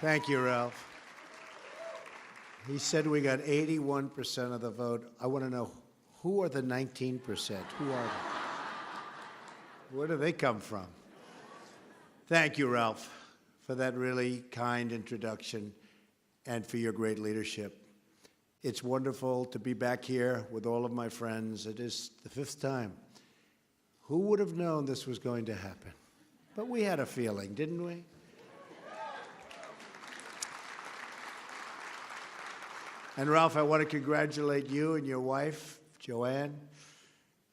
Thank you, Ralph. He said we got 81% of the vote. I want to know, who are the 19%? Who are they? Where do they come from? Thank you, Ralph, for that really kind introduction and for your great leadership. It's wonderful to be back here with all of my friends. It is the 5th time. Who would have known this was going to happen? But we had a feeling, didn't we? And Ralph, I want to congratulate you and your wife, Joanne,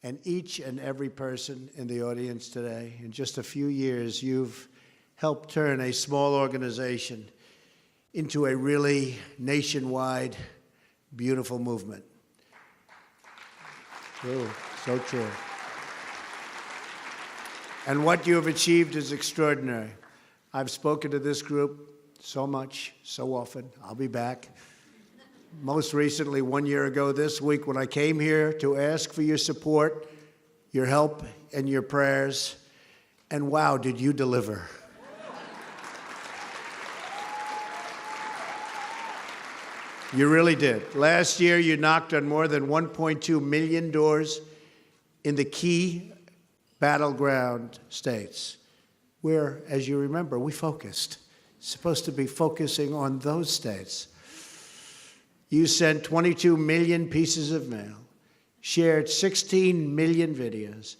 and each and every person in the audience today. In just a few years, you've helped turn a small organization into a really nationwide, beautiful movement. True, so true. And what you have achieved is extraordinary. I've spoken to this group so much, so often. I'll be back. Most recently, 1 year ago this week, when I came here to ask for your support, your help, and your prayers. And wow, did you deliver. You really did. Last year, you knocked on more than 1.2 million doors in the key battleground states, where, as you remember, we focused. Supposed to be focusing on those states. You sent 22 million pieces of mail, shared 16 million videos,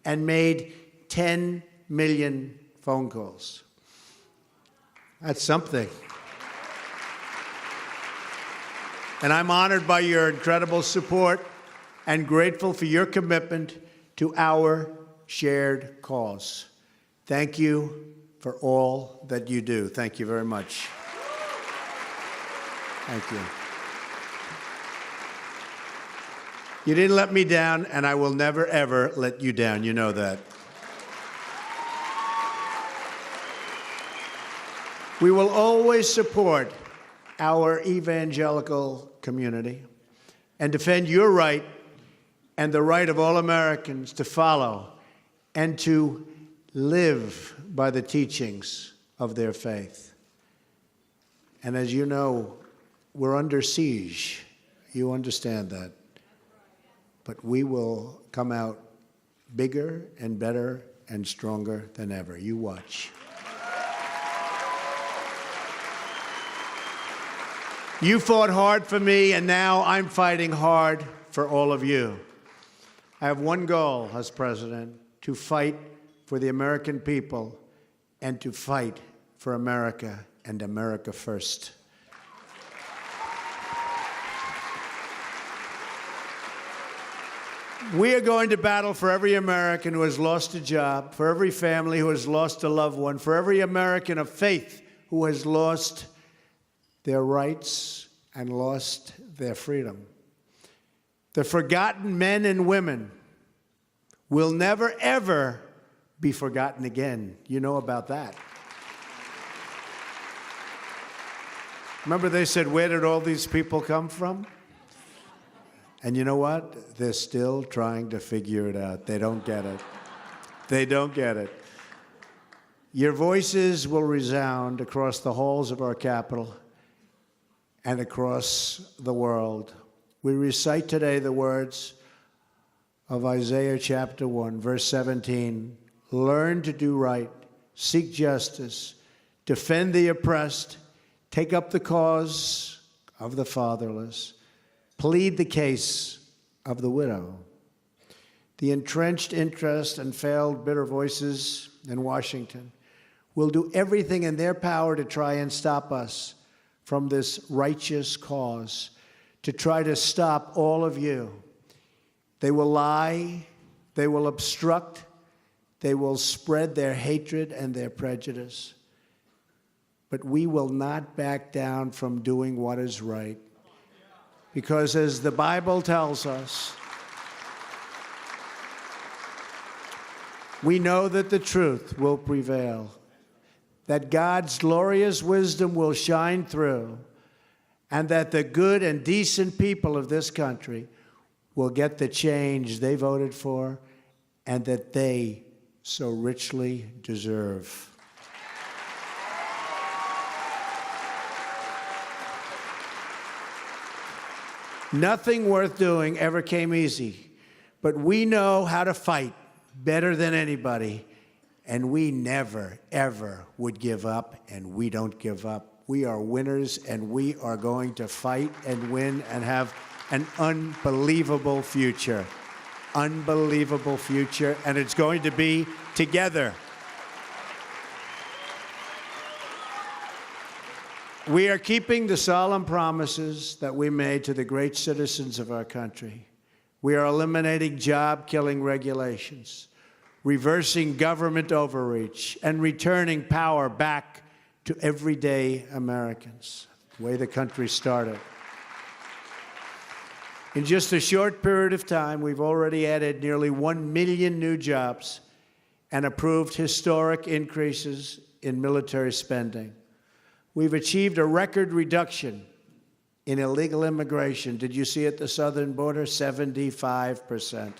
and made 10 million phone calls. That's something. And I'm honored by your incredible support and grateful for your commitment to our shared cause. Thank you for all that you do. Thank you very much. Thank you. You didn't let me down, and I will never, ever let you down. You know that. We will always support our evangelical community and defend your right and the right of all Americans to follow and to live by the teachings of their faith. And as you know, we're under siege. You understand that. But we will come out bigger and better and stronger than ever. You watch. You fought hard for me, and now I'm fighting hard for all of you. I have one goal as president: to fight for the American people and to fight for America and America first. We are going to battle for every American who has lost a job, for every family who has lost a loved one, for every American of faith who has lost their rights and lost their freedom. The forgotten men and women will never, ever be forgotten again. You know about that. Remember they said, where did all these people come from? And you know what? They're still trying to figure it out. They don't get it. They don't get it. Your voices will resound across the halls of our Capitol and across the world. We recite today the words of Isaiah chapter 1, verse 17. Learn to do right, seek justice, defend the oppressed, take up the cause of the fatherless, plead the case of the widow. The entrenched interest and failed bitter voices in Washington will do everything in their power to try and stop us from this righteous cause, to try to stop all of you. They will lie, they will obstruct, they will spread their hatred and their prejudice. But we will not back down from doing what is right. Because as the Bible tells us, we know that the truth will prevail, that God's glorious wisdom will shine through, and that the good and decent people of this country will get the change they voted for and that they so richly deserve. Nothing worth doing ever came easy, but we know how to fight better than anybody, and we never, ever would give up, and we don't give up. We are winners, and we are going to fight and win and have an unbelievable future. Unbelievable future, and it's going to be together. We are keeping the solemn promises that we made to the great citizens of our country. We are eliminating job-killing regulations, reversing government overreach, and returning power back to everyday Americans, the way the country started. In just a short period of time, we've already added nearly 1 million new jobs and approved historic increases in military spending. We've achieved a record reduction in illegal immigration. Did you see at the southern border? 75%.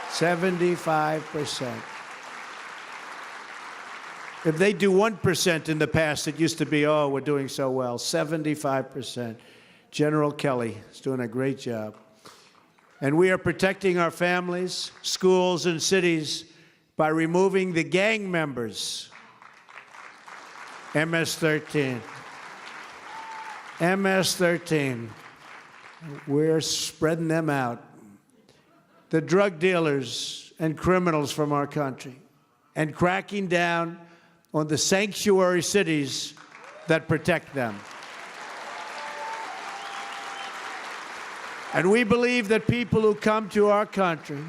75%. If they do 1% in the past, it used to be, oh, we're doing so well. 75%. General Kelly is doing a great job. And we are protecting our families, schools, and cities by removing the gang members. MS-13. MS-13. We're spreading them out. The drug dealers and criminals from our country, and cracking down on the sanctuary cities that protect them. And we believe that people who come to our country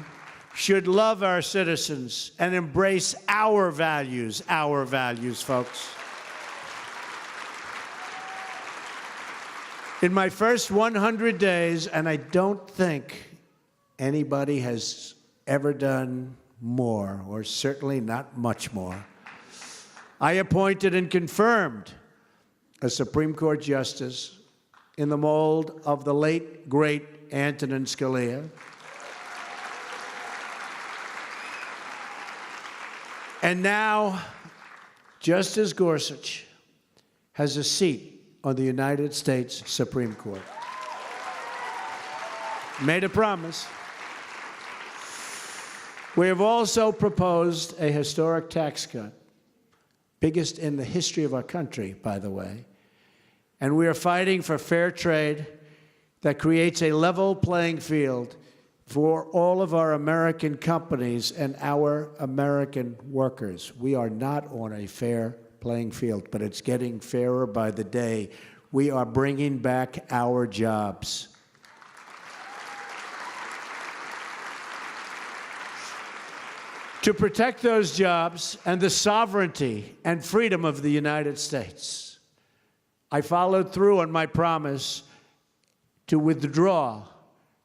should love our citizens and embrace our values, folks. In my first 100 days, and I don't think anybody has ever done more, or certainly not much more, I appointed and confirmed a Supreme Court justice in the mold of the late, great Antonin Scalia. And now, Justice Gorsuch has a seat on the United States Supreme Court. Made a promise. We have also proposed a historic tax cut, biggest in the history of our country, by the way. And we are fighting for fair trade that creates a level playing field for all of our American companies and our American workers. We are not on a fair playing field, but it's getting fairer by the day. We are bringing back our jobs. To protect those jobs and the sovereignty and freedom of the United States, I followed through on my promise to withdraw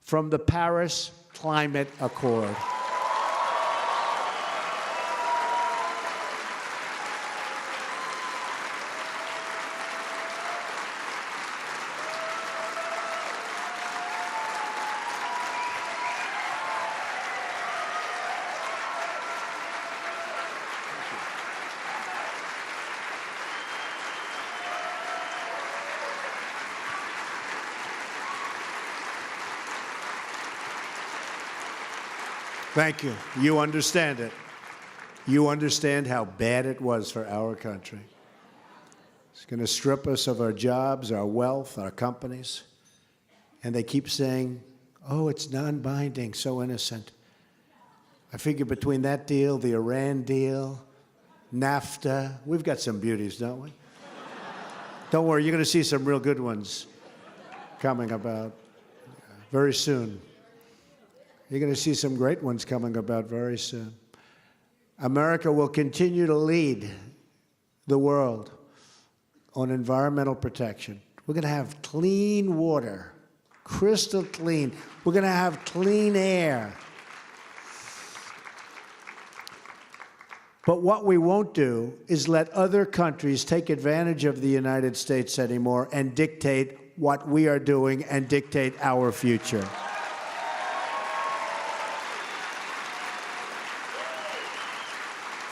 from the Paris Climate Accord. Thank you. You understand it. You understand how bad it was for our country. It's going to strip us of our jobs, our wealth, our companies. And they keep saying, oh, it's non-binding, so innocent. I figure between that deal, the Iran deal, NAFTA, we've got some beauties, don't we? Don't worry, you're going to see some real good ones coming about very soon. You're going to see some great ones coming about very soon. America will continue to lead the world on environmental protection. We're going to have clean water, crystal clean. We're going to have clean air. But what we won't do is let other countries take advantage of the United States anymore and dictate what we are doing and dictate our future.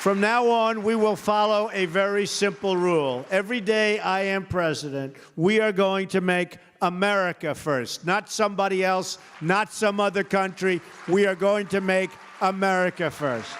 From now on, we will follow a very simple rule. Every day I am president, we are going to make America first, not somebody else, not some other country. We are going to make America first.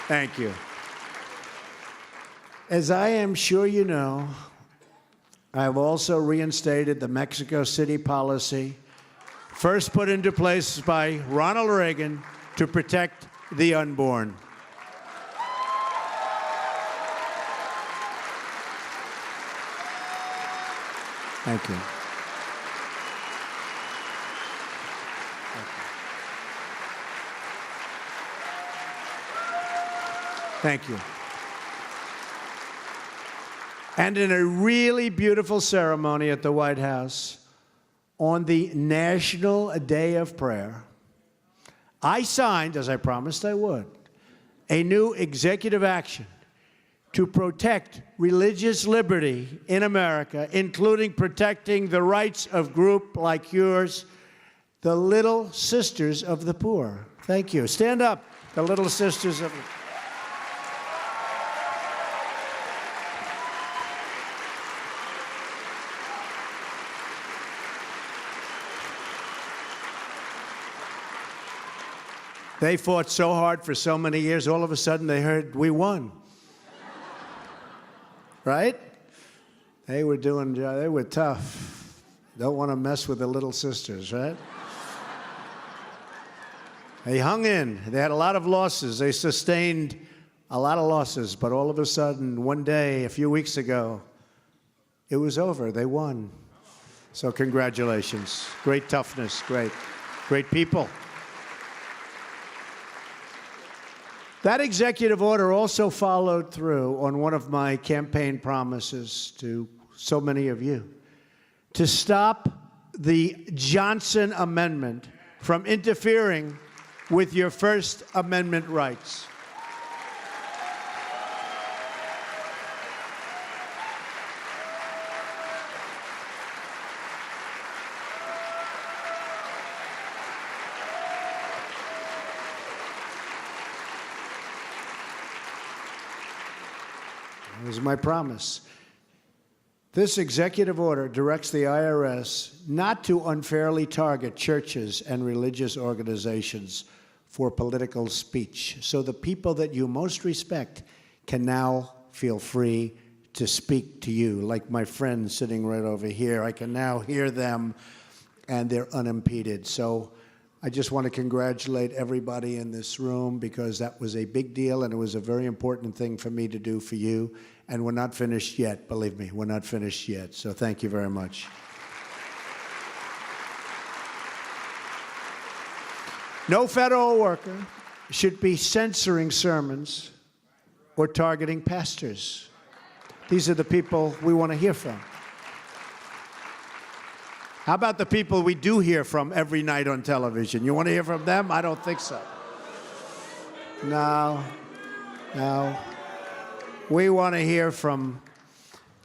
Thank you. As I am sure you know, I've also reinstated the Mexico City policy, first put into place by Ronald Reagan to protect the unborn. Thank you. Thank you. And in a really beautiful ceremony at the White House, on the National Day of Prayer, I signed, as I promised I would, a new executive action to protect religious liberty in America, including protecting the rights of groups like yours, the Little Sisters of the Poor. Thank you. Stand up, the Little Sisters of the Poor. They fought so hard for so many years, all of a sudden they heard we won. Right? They were tough. Don't want to mess with the Little Sisters, right? They hung in. They had a lot of losses. They sustained a lot of losses, but all of a sudden, one day, a few weeks ago, it was over. They won. So congratulations. Great toughness. Great people. That executive order also followed through on one of my campaign promises to so many of you, to stop the Johnson Amendment from interfering with your First Amendment rights. It was my promise. This executive order directs the IRS not to unfairly target churches and religious organizations for political speech. So the people that you most respect can now feel free to speak to you. Like my friend sitting right over here, I can now hear them and they're unimpeded. So I just want to congratulate everybody in this room because that was a big deal and it was a very important thing for me to do for you. And we're not finished yet, believe me, we're not finished yet. So thank you very much. No federal worker should be censoring sermons or targeting pastors. These are the people we want to hear from. How about the people we do hear from every night on television? You want to hear from them? I don't think so. No. We want to hear from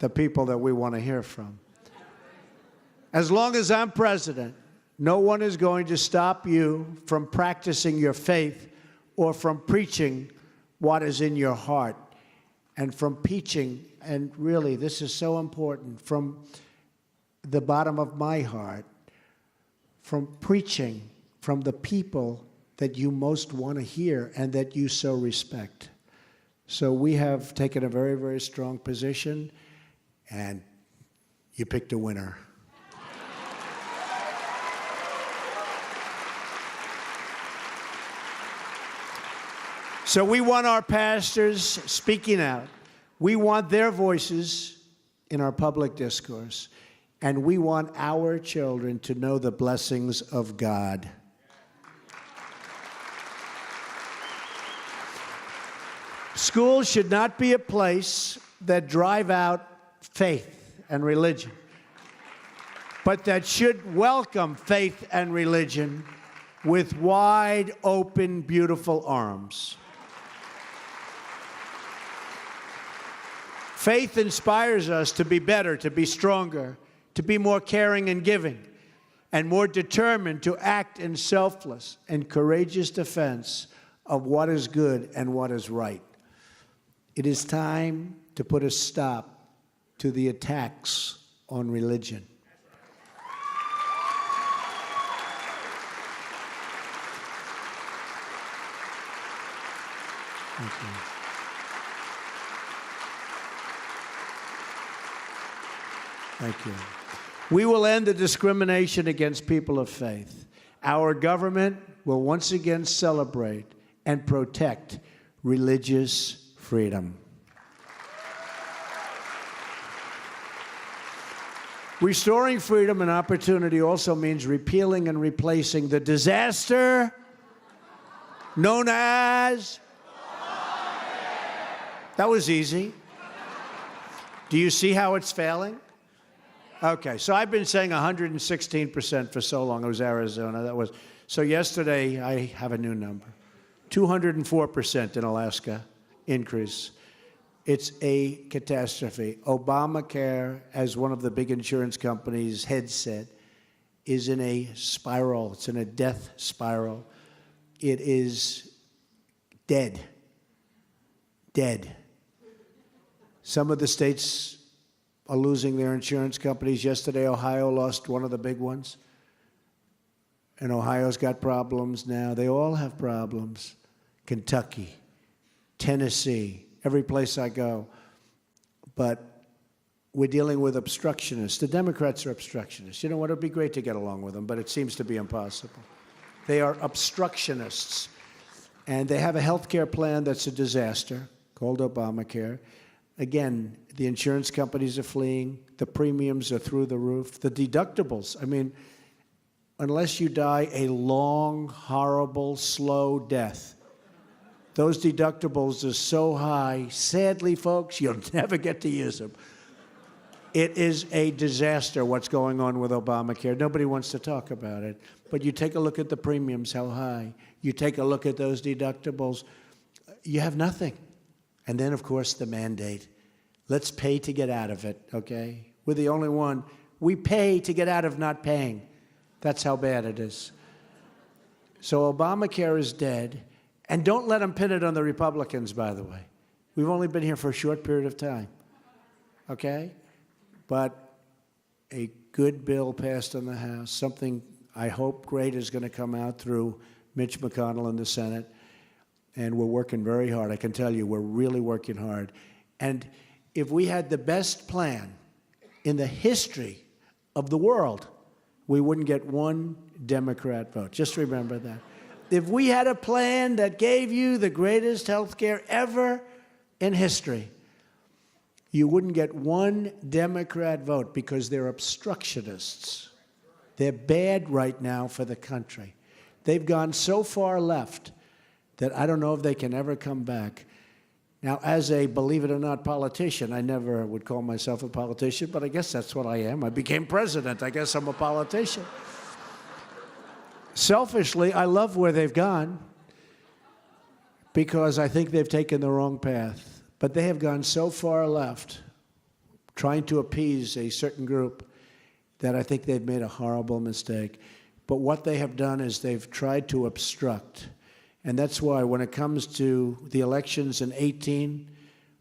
the people that we want to hear from. As long as I'm president, no one is going to stop you from practicing your faith or from preaching what is in your heart and from preaching, and really, this is so important, from the bottom of my heart, from preaching from the people that you most want to hear and that you so respect. So we have taken a very, very strong position, and you picked a winner. So we want our pastors speaking out. We want their voices in our public discourse. And we want our children to know the blessings of God. Schools should not be a place that drive out faith and religion. but that should welcome faith and religion with wide open, beautiful arms. Faith inspires us to be better, to be stronger, to be more caring and giving, and more determined to act in selfless and courageous defense of what is good and what is right. It is time to put a stop to the attacks on religion. Thank you. Thank you. We will end the discrimination against people of faith. Our government will once again celebrate and protect religious freedom. Restoring freedom and opportunity also means repealing and replacing the disaster known as... That was easy. Do you see how it's failing? Okay, so I've been saying 116% for so long. It was Arizona. So yesterday, I have a new number. 204% in Alaska increase. It's a catastrophe. Obamacare, as one of the big insurance companies' heads said, is in a spiral. It's in a death spiral. It is dead. Dead. Some of the states are losing their insurance companies. Yesterday, Ohio lost one of the big ones. And Ohio's got problems now. They all have problems. Kentucky, Tennessee, every place I go. But we're dealing with obstructionists. The Democrats are obstructionists. You know what? It would be great to get along with them, but it seems to be impossible. They are obstructionists. And they have a health care plan that's a disaster called Obamacare. Again, the insurance companies are fleeing. The premiums are through the roof. The deductibles, I mean, unless you die a long, horrible, slow death, those deductibles are so high, sadly, folks, you'll never get to use them. It is a disaster what's going on with Obamacare. Nobody wants to talk about it. But you take a look at the premiums, how high. You take a look at those deductibles, you have nothing. And then, of course, the mandate. Let's pay to get out of it, okay? We're the only one. We pay to get out of not paying. That's how bad it is. So Obamacare is dead. And don't let them pin it on the Republicans, by the way. We've only been here for a short period of time, okay? But a good bill passed in the House, something I hope great is going to come out through Mitch McConnell in the Senate. And we're working very hard. I can tell you, we're really working hard. And if we had the best plan in the history of the world, we wouldn't get one Democrat vote. Just remember that. If we had a plan that gave you the greatest health care ever in history, you wouldn't get one Democrat vote because they're obstructionists. They're bad right now for the country. They've gone so far left that I don't know if they can ever come back. Now, as a, believe it or not, politician, I never would call myself a politician, but I guess that's what I am. I became president. I guess I'm a politician. Selfishly, I love where they've gone because I think they've taken the wrong path. But they have gone so far left, trying to appease a certain group, that I think they've made a horrible mistake. But what they have done is they've tried to obstruct. And that's why when it comes to the elections in 2018,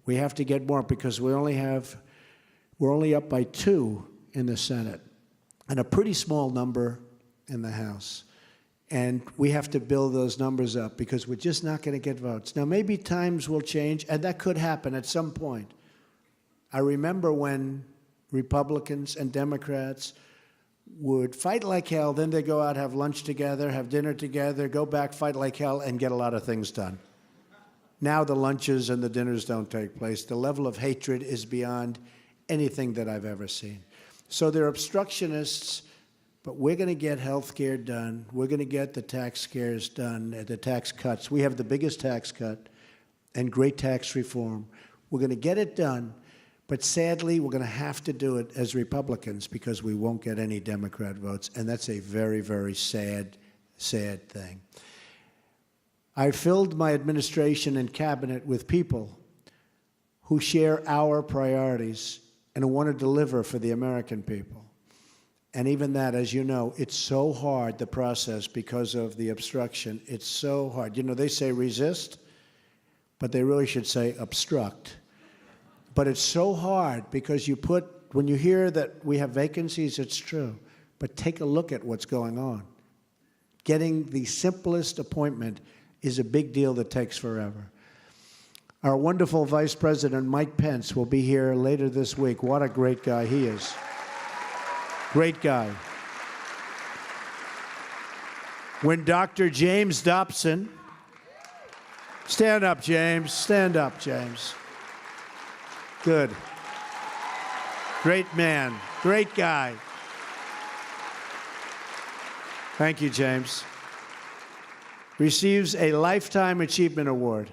we have to get more because we're only up by 2 in the Senate and a pretty small number in the House. And we have to build those numbers up because we're just not going to get votes. Now, maybe times will change, and that could happen at some point. I remember when Republicans and Democrats would fight like hell, then they go out, have lunch together, have dinner together, go back, fight like hell, and get a lot of things done. Now the lunches and the dinners don't take place. The level of hatred is beyond anything that I've ever seen. So they're obstructionists, but we're going to get health care done. We're going to get the tax scares done, the tax cuts. We have the biggest tax cut and great tax reform. We're going to get it done, But sadly, we're going to have to do it as Republicans because we won't get any Democrat votes, and that's a very, very sad, sad thing. I filled my administration and cabinet with people who share our priorities and who want to deliver for the American people. And even that, as you know, it's so hard, the process, because of the obstruction. It's so hard. You know, they say resist, but they really should say obstruct. But it's so hard because when you hear that we have vacancies, it's true. But take a look at what's going on. Getting the simplest appointment is a big deal that takes forever. Our wonderful Vice President, Mike Pence, will be here later this week. What a great guy he is. Great guy. When Dr. James Dobson, stand up, James, stand up, James. Good. Great man, great guy. Thank you, James. Receives a Lifetime Achievement Award.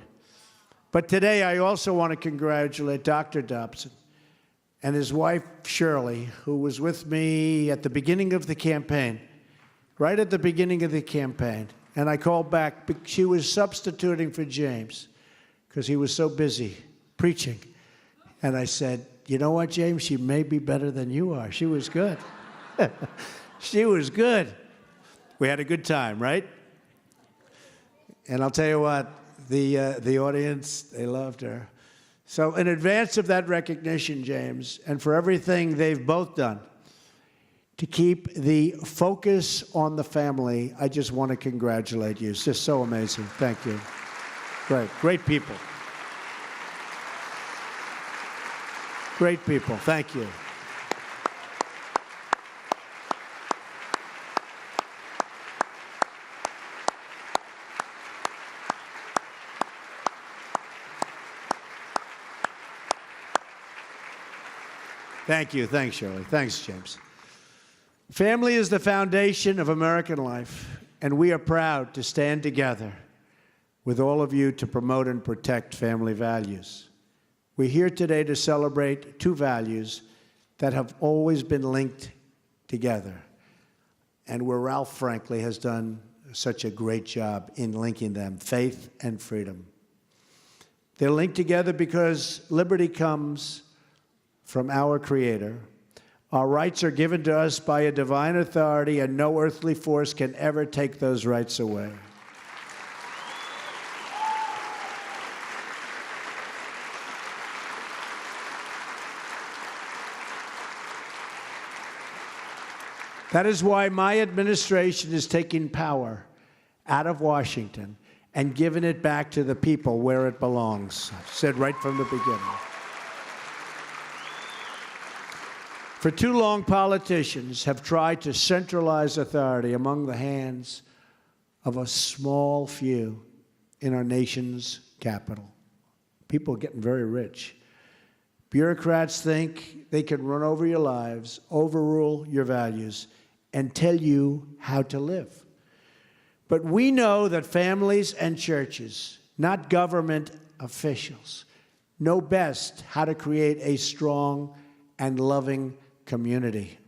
But today I also want to congratulate Dr. Dobson and his wife, Shirley, who was with me at the beginning of the campaign, right at the beginning of the campaign. And I called back. She was substituting for James because he was so busy preaching. And I said, you know what, James? She may be better than you are. She was good. She was good. We had a good time, right? And I'll tell you what, the audience, they loved her. So in advance of that recognition, James, and for everything they've both done to keep the focus on the family, I just want to congratulate you. It's just so amazing. Thank you. Great. Great people. Great people. Thank you. Thank you. Thanks, Shirley. Thanks, James. Family is the foundation of American life, and we are proud to stand together with all of you to promote and protect family values. We're here today to celebrate two values that have always been linked together, and where Ralph, frankly, has done such a great job in linking them, faith and freedom. They're linked together because liberty comes from our Creator. Our rights are given to us by a divine authority, and no earthly force can ever take those rights away. That is why my administration is taking power out of Washington and giving it back to the people where it belongs. I said right from the beginning. For too long, politicians have tried to centralize authority among the hands of a small few in our nation's capital. People are getting very rich. Bureaucrats think they can run over your lives, overrule your values, and tell you how to live. But we know that families and churches, not government officials, know best how to create a strong and loving community.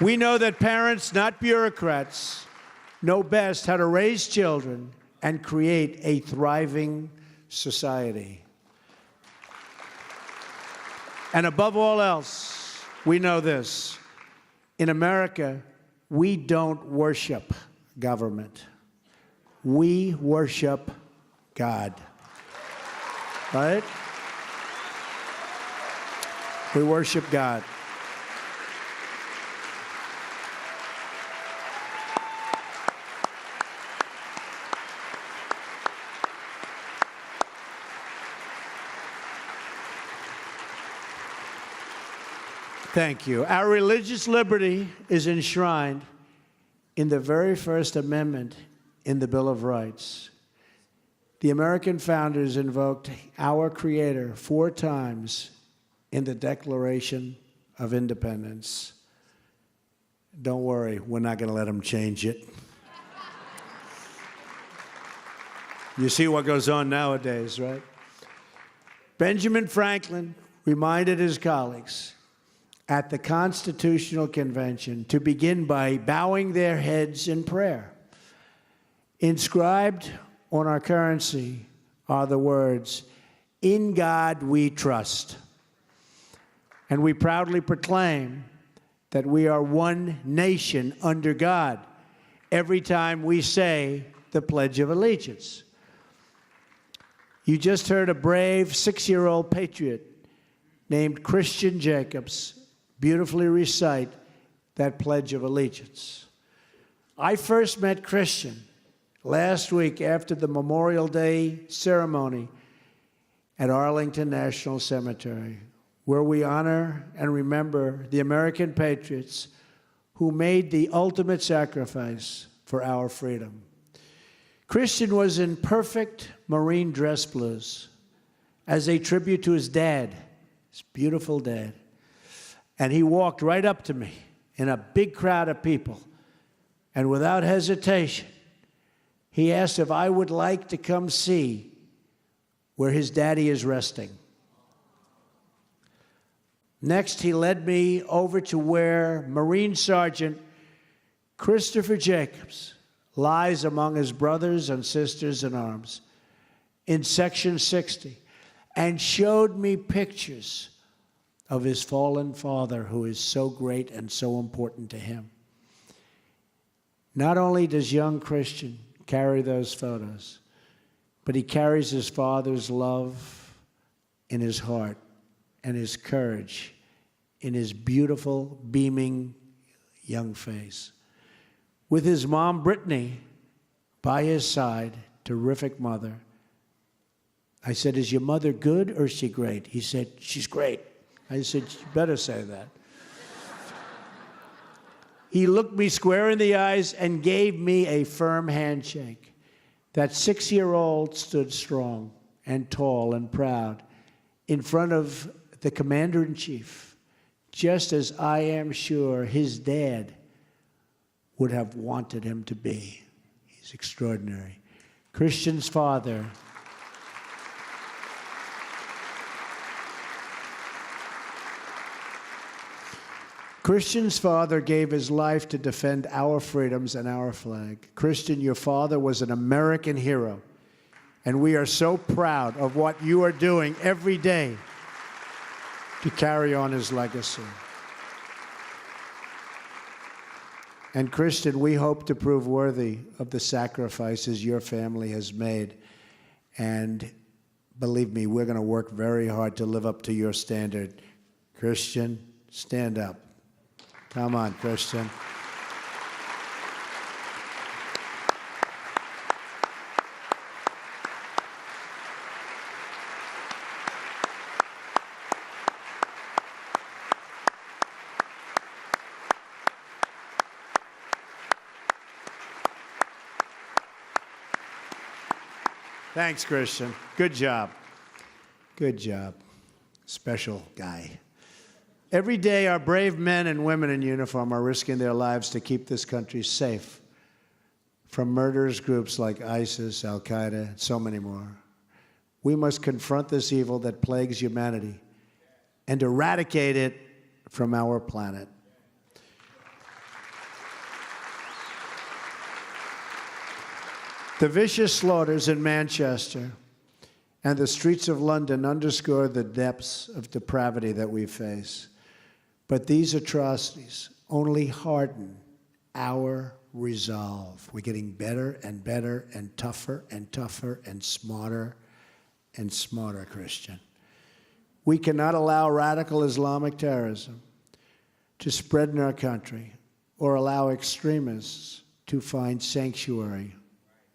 We know that parents, not bureaucrats, know best how to raise children and create a thriving society. And above all else, we know this. In America, we don't worship government. We worship God. Right? We worship God. Thank you. Our religious liberty is enshrined in the very first amendment in the Bill of Rights. The American founders invoked our Creator 4 times in the Declaration of Independence. Don't worry, we're not going to let them change it. You see what goes on nowadays, right? Benjamin Franklin reminded his colleagues at the Constitutional Convention to begin by bowing their heads in prayer. Inscribed on our currency are the words, "In God we trust." And we proudly proclaim that we are one nation under God every time we say the Pledge of Allegiance. You just heard a brave 6-year-old patriot named Christian Jacobs beautifully recite that Pledge of Allegiance. I first met Christian last week after the Memorial Day ceremony at Arlington National Cemetery, where we honor and remember the American patriots who made the ultimate sacrifice for our freedom. Christian was in perfect Marine dress blues as a tribute to his dad, his beautiful dad. And he walked right up to me in a big crowd of people. And without hesitation, he asked if I would like to come see where his daddy is resting. Next, he led me over to where Marine Sergeant Christopher Jacobs lies among his brothers and sisters in arms in Section 60, and showed me pictures of his fallen father, who is so great and so important to him. Not only does young Christian carry those photos, but he carries his father's love in his heart and his courage in his beautiful, beaming young face. With his mom, Brittany, by his side, terrific mother. I said, "Is your mother good or is she great?" He said, "She's great." I said, "You better say that." He looked me square in the eyes and gave me a firm handshake. That 6-year-old stood strong and tall and proud in front of the commander-in-chief, just as I am sure his dad would have wanted him to be. He's extraordinary. Christian's father. Christian's father gave his life to defend our freedoms and our flag. Christian, your father was an American hero, and we are so proud of what you are doing every day to carry on his legacy. And Christian, we hope to prove worthy of the sacrifices your family has made. And believe me, we're going to work very hard to live up to your standard. Christian, stand up. Come on, Christian. Thanks, Christian. Good job. Good job. Special guy. Every day, our brave men and women in uniform are risking their lives to keep this country safe from murderous groups like ISIS, Al-Qaeda, and so many more. We must confront this evil that plagues humanity and eradicate it from our planet. The vicious slaughters in Manchester and the streets of London underscore the depths of depravity that we face. But these atrocities only harden our resolve. We're getting better and better and tougher and smarter, Christian. We cannot allow radical Islamic terrorism to spread in our country or allow extremists to find sanctuary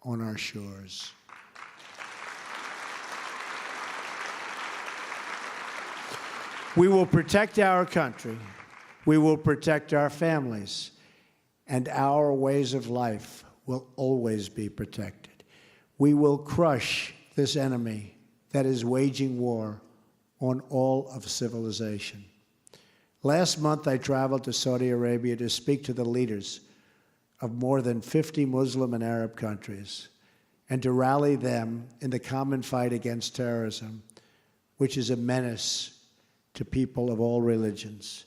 on our shores. We will protect our country, we will protect our families, and our ways of life will always be protected. We will crush this enemy that is waging war on all of civilization. Last month, I traveled to Saudi Arabia to speak to the leaders of more than 50 Muslim and Arab countries and to rally them in the common fight against terrorism which is a menace to people of all religions.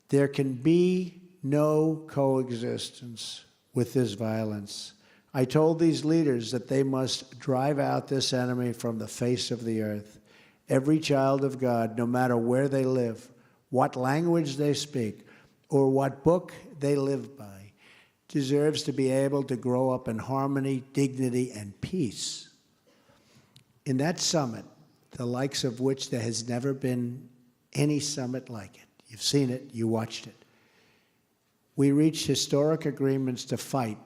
There can be no coexistence with this violence. I told these leaders that they must drive out this enemy from the face of the earth. Every child of God, no matter where they live, what language they speak, or what book they live by, deserves to be able to grow up in harmony, dignity, and peace. In that summit, the likes of which there has never been any summit like it. You've seen it, you watched it. We reached historic agreements to fight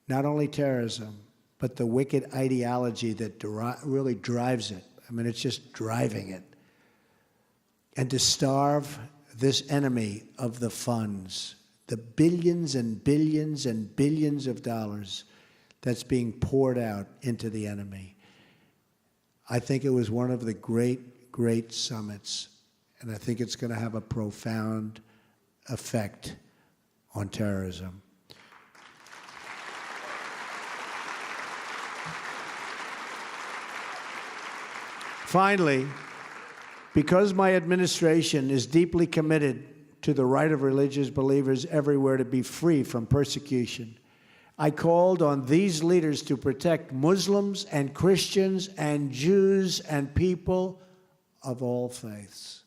not only terrorism, but the wicked ideology that really drives it. I mean, it's just driving it. And to starve this enemy of the funds, the billions and billions and billions of dollars that's being poured out into the enemy. I think it was one of the great, great summits, and I think it's going to have a profound effect on terrorism. Finally, because my administration is deeply committed to the right of religious believers everywhere to be free from persecution, I called on these leaders to protect Muslims and Christians and Jews and people of all faiths,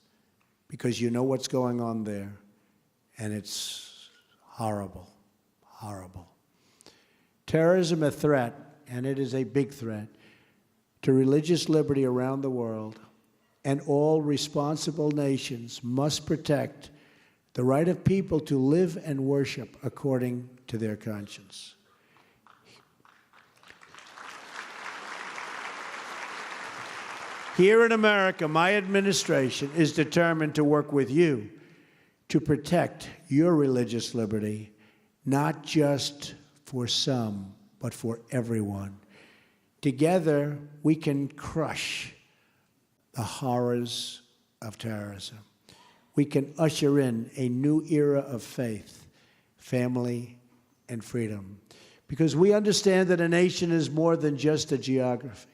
because you know what's going on there, and it's horrible, horrible. Terrorism is a threat, and it is a big threat, to religious liberty around the world, and all responsible nations must protect the right of people to live and worship according to their conscience. Here in America, my administration is determined to work with you to protect your religious liberty, not just for some, but for everyone. Together, we can crush the horrors of terrorism. We can usher in a new era of faith, family, and freedom. Because we understand that a nation is more than just a geography.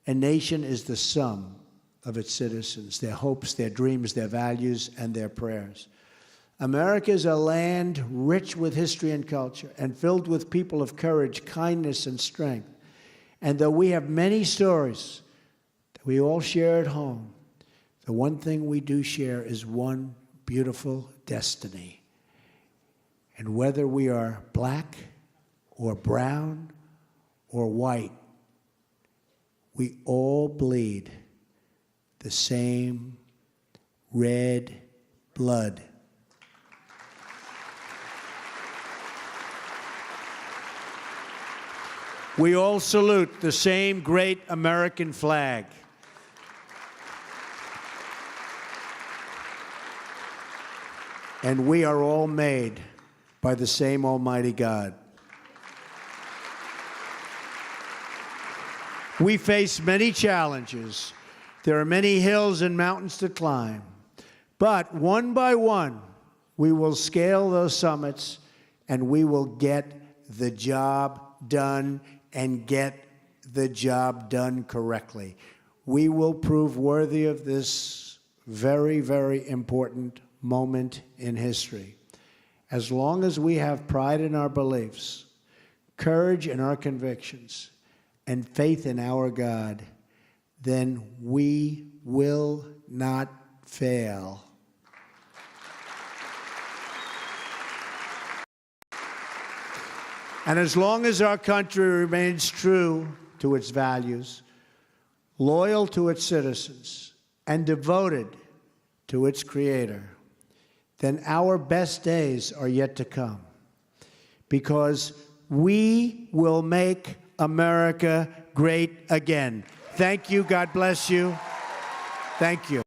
A nation is the sum of its citizens, their hopes, their dreams, their values, and their prayers. America is a land rich with history and culture and filled with people of courage, kindness, and strength. And though we have many stories that we all share at home, the one thing we do share is one beautiful destiny. And whether we are black or brown or white, we all bleed the same red blood. We all salute the same great American flag. And we are all made by the same Almighty God. We face many challenges. There are many hills and mountains to climb. But one by one, we will scale those summits and we will get the job done and get the job done correctly. We will prove worthy of this very, very important moment in history. As long as we have pride in our beliefs, courage in our convictions, and faith in our God, then we will not fail. And as long as our country remains true to its values, loyal to its citizens, and devoted to its Creator, then our best days are yet to come. Because we will make America great again. Thank you. God bless you. Thank you.